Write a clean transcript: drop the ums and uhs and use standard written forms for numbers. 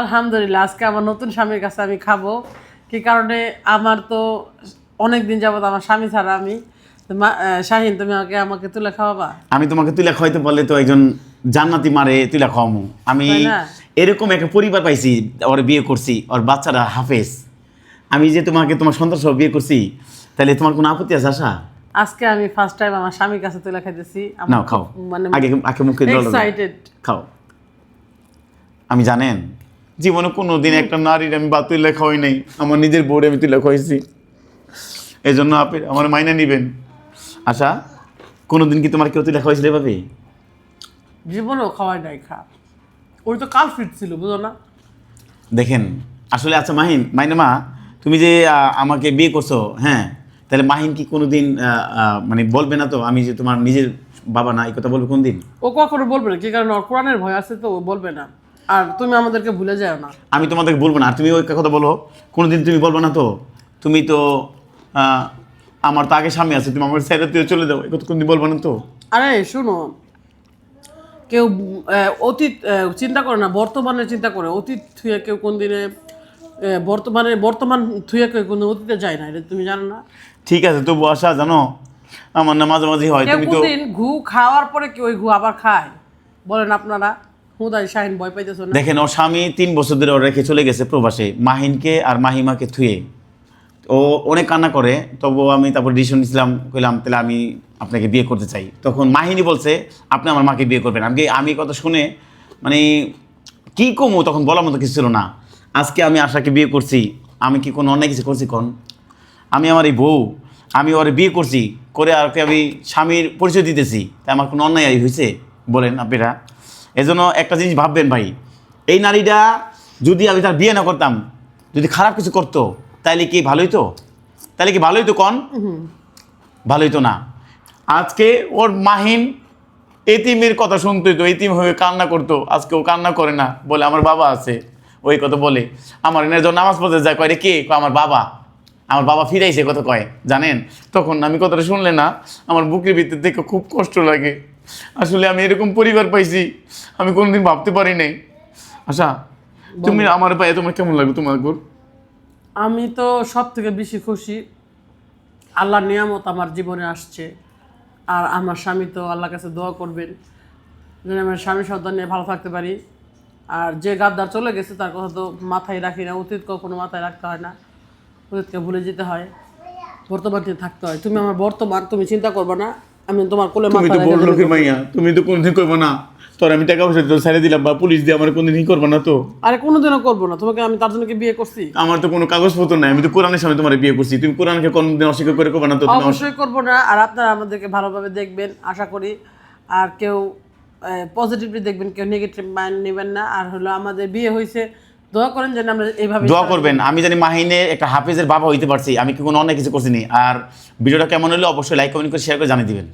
আলহামদুলিল্লাহ আজকে আমার নতুন স্বামীর কাছে আমি খাবো। কি কারণে আমার তো অনেক দিন যাবত আমার স্বামী ছাড়া আমি শাহিন, তুমি আমাকে তুলে খাওয়াবা? আমি তোমাকে তুলে খাওয়াইতে বললে তো একজন জান্নাতি মারে তুলে খাওয়ামু। আমি তাই না? এরকম একটা পরিবার পাইছি, ওর বিয়ে করছি, ওর বাচ্চারা হাফেজ। আমি যে তোমার সন্তান সহ বিয়ে করছি, তাহলে তোমার কোনো আপত্তি আছে আশা? আজকে আমি ফার্স্ট টাইম আমার স্বামীর কাছে তুলে খাইতেছি। নাও খাও, মানে আগে আগে মুখে এক্সাইটেড। খাও। আমি জানেন জীবনে কোনো দিন একটা নারীর আমি বাত তুলে খাওয়াই নাই, আমার নিজের বউরে আমি তুলে খাওয়াইছি। এই জন্য আপনি আমার মাইনা নিবেন। আশা, কোনো দিন কি তোমার কেউ তুলে খাওয়াইছিল এভাবে? জীবনেও খাওয়াই নাই। ওই তো কাল ফিট ছিল, বুঝো না? দেখেন আসলে আচ্ছা মাইনা মা, তুমি যে আমাকে বিয়ে করছো, হ্যাঁ, তাহলে মাহিন কি কোনো দিন মানে বলবে না তো আমি যে তোমার নিজের বাবা না, এই কথা বলবে কোন দিন? ও কখনো বলবে না, কি কারণে ওর কোরআনের ভয় আছে, তো ও বলবে না। আর তুমি আমাদেরকে ভুলে যাও না। আমি তোমাদেরকে বলবো না, আর তুমি ওই কথা বলো কোনো দিন তুমি বলবে না তো? তুমি তো আমার তো আগে স্বামী আছে, তুমি আমার সাইডে তুই চলে যাও, এই কথা কোনদিন বলবো না তো? আরে শোনো, কেউ অতীত চিন্তা করে না, বর্তমানে চিন্তা করে। অতীত থুয়ে কেউ কোন দিনে বর্তমান থুয়ে কেউ কোনো অতীতে যায় না, এটা তুমি জানো না? ঠিক আছে, তবু আশা জানো আমার না মাঝে মাঝে হয়, কেউ তুমি তো কোনদিন ঘু খাওয়ার পরে কি ওই ঘু আবার খায়? বলেন আপনারা। হুদাই শাহিন ভয় পাইতেছো না? দেখেন ওর স্বামী 3 বছর ধরে ওর রেখে চলে গেছে প্রবাসে, মাহিনকে আর মাহিমাকে থুয়ে। ও অনেক কান্না করে, তবুও আমি তারপর ডিসিশন নিয়েছিলাম, কইলাম তাহলে আমি আপনাকে বিয়ে করতে চাই। তখন মাহিনী বলছে আপনি আমার মাকে বিয়ে করবেন। আমি কথা শুনে মানে কী কমো, তখন বলার মতো কিছু ছিল না। আজকে আমি আশাকে বিয়ে করছি, আমি কি কোনো অন্যায় কিছু করছি? কোন আমি আমার এই বউ, আমি ওরে বিয়ে করছি, করে আর আমি স্বামীর পরিচয় দিতেছি, তাই আমার কোনো অন্যায় হয়েছে বলেন আপনারা? এজন্য একটা জিনিস ভাববেন ভাই, এই নারীটা যদি আমি তার বিয়ে না করতাম, যদি খারাপ কিছু করতো, তাইলে কি ভালোই তো? তাহলে কি ভালোই তো? কন ভালোই তো না। আজকে ওর মাহিন এতিমের কথা শুনতোই তো, এতিম হয়ে কান্না করতো, আজকে ও কান্না করে না, বলে আমার বাবা আছে। ওই কথা বলে আমার এনে যখন নামাজ পড়তে যায়, কয় রে কে? আমার বাবা, আমার বাবা ফিরাইছে কথা কয়, জানেন? তখন আমি কথাটা শুনলে না আমার বুকের ভিতর থেকে খুব কষ্ট লাগে। আসলে আমি এরকম পরিবার পাইছি আমি কোনোদিন ভাবতে পারি নাই। আচ্ছা তুমি আমার পায়ে তোমার কেমন লাগে? তোমার উপর আমি তো সব থেকে বেশি খুশি, আল্লাহর নিয়ামত আমার জীবনে আসছে। আর আমার স্বামী তো আল্লাহর কাছে দোয়া করবেন যেন আমার স্বামী সন্তান নিয়ে ভালো থাকতে পারি। আর যে গাদ্দার চলে গেছে তার কথা তো মাথায় রাখি না, অতীত কখনো মাথায় রাখতে হয় না, অতীতকে ভুলে যেতে হয়, বর্তমানে থাকতে হয়। তুমি আমার বর্তমান, তুমি চিন্তা করবে না, আমি তোমার কোলে তুমি তো বড় লোকের মাইয়া, তুমি তো কোনদিন করবো না। তোর আমি টাকা পয়সা তো ছেড়ে দিলাম, বা পুলিশ দিয়ে আমার কোনদিনই করবো না তো? আরে কোনোদিনও করবো না, তোমাকে আমি তার জন্য কি বিয়ে করছি? আমার তো কোনো কাগজপত্র নাই, আমি তো কোরআনের সামনে তোমার বিয়ে করছি, তুমি কোরআনকে কোনদিন অস্বীকার করে করবে না তো? তুমি অবশ্যই করবো না। আর আপনারা আমাদেরকে ভালোভাবে দেখবেন আশা করি। আর কেউ পজিটিভলি দেখবেন, কেউ নেগেটিভ মাইন্ড নেবেন না। আর হলো আমাদের বিয়ে হয়েছে, দোয়া করেন যেন আমরা এইভাবে দোয়া করবেন। আমি জানি মাহিনে একটা হাফেজের বাবা হইতে পারছি, আমি কি কোনো অনেক কিছু করছি নি। আর ভিডিওটা কেমন হলো অবশ্যই লাইক কমেন্ট করে শেয়ার করে জানিয়ে দিবেন।